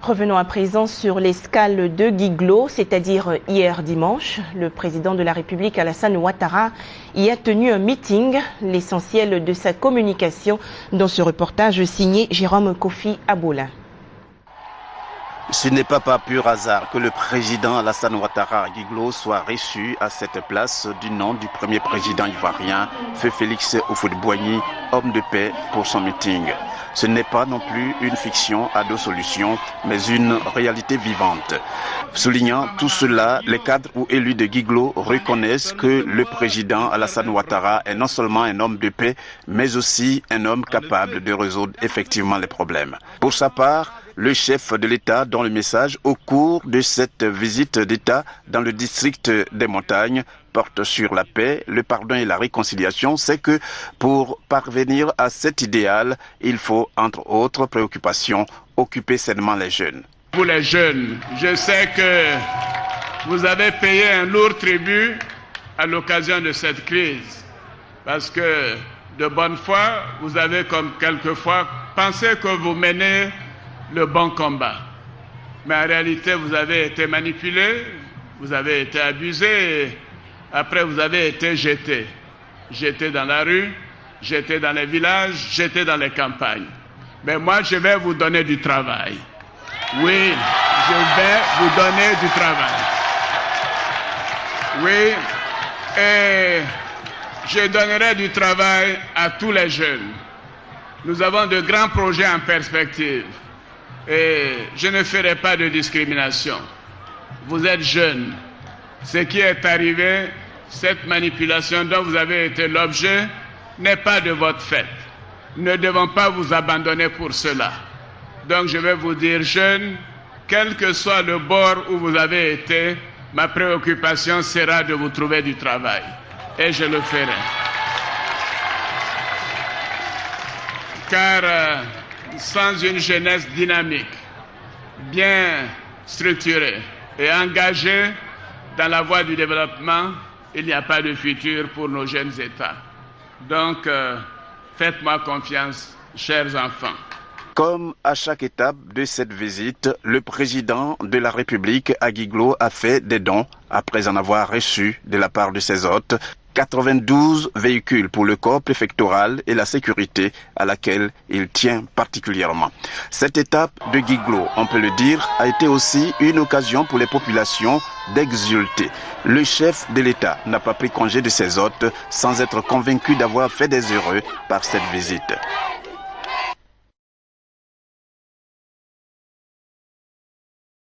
Revenons à présent sur l'escale de Guiglo, c'est-à-dire hier dimanche. Le président de la République, Alassane Ouattara, y a tenu un meeting, l'essentiel de sa communication, dans ce reportage signé Jérôme Kofi Aboula. Ce n'est pas par pur hasard que le président Alassane Ouattara à Guiglo soit reçu à cette place du nom du premier président ivoirien, Feu Félix Houphouët-Boigny, homme de paix, pour son meeting. Ce n'est pas non plus une fiction à deux solutions, mais une réalité vivante. Soulignant tout cela, les cadres ou élus de Guiglo reconnaissent que le président Alassane Ouattara est non seulement un homme de paix, mais aussi un homme capable de résoudre effectivement les problèmes. Pour sa part, le chef de l'État donne le message au cours de cette visite d'État dans le district des montagnes porte sur la paix, le pardon et la réconciliation. C'est que pour parvenir à cet idéal, il faut, entre autres préoccupations, occuper sainement les jeunes. Pour les jeunes, je sais que vous avez payé un lourd tribut à l'occasion de cette crise. Parce que de bonne foi, vous avez comme quelquefois pensé que vous menez le bon combat. Mais en réalité, vous avez été manipulé, vous avez été abusé, et après vous avez été jeté. Jeté dans la rue, jeté dans les villages, jeté dans les campagnes. Mais moi, je vais vous donner du travail. Oui, je vais vous donner du travail. Oui, et je donnerai du travail à tous les jeunes. Nous avons de grands projets en perspective. Et je ne ferai pas de discrimination. Vous êtes jeunes. Ce qui est arrivé, cette manipulation dont vous avez été l'objet, n'est pas de votre fait. Nous ne devons pas vous abandonner pour cela. Donc je vais vous dire, jeunes, quel que soit le bord où vous avez été, ma préoccupation sera de vous trouver du travail. Et je le ferai. Car sans une jeunesse dynamique, bien structurée et engagée dans la voie du développement, il n'y a pas de futur pour nos jeunes États. Donc, faites-moi confiance, chers enfants. Comme à chaque étape de cette visite, le président de la République à Guiglo a fait des dons après en avoir reçu de la part de ses hôtes 92 véhicules pour le corps préfectoral et la sécurité à laquelle il tient particulièrement. Cette étape de Guiglo, on peut le dire, a été aussi une occasion pour les populations d'exulter. Le chef de l'État n'a pas pris congé de ses hôtes sans être convaincu d'avoir fait des heureux par cette visite.